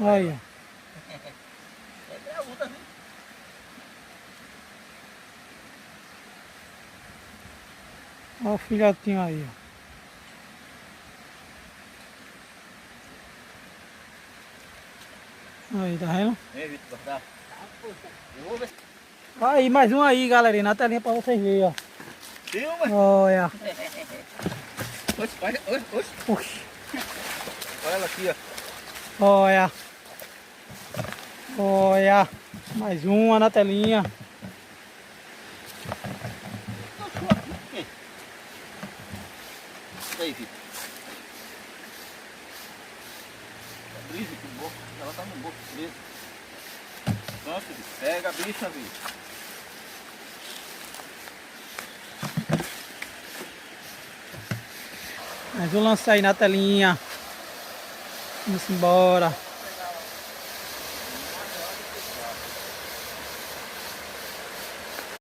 Olha. É graúda, viu? Olha o filhotinho aí, ó. Aí, tá vendo? Vem, Vitor, guardar. Eu vou ver se... Aí, mais um aí, galerinha, na telinha pra vocês verem, ó. Filma! Olha. Oxe, olha, oxe, oxe. Oxi. Olha ela aqui, ó. Olha. Olha. Mais uma na telinha. Tô sua aqui, por quê? Isso aí, Vitor. A brisa aqui no boco. Ela tá no boco preso. Pronto, Vitor. Pega a bicha, Vitor. Mais um lance aí na telinha. Vamos embora.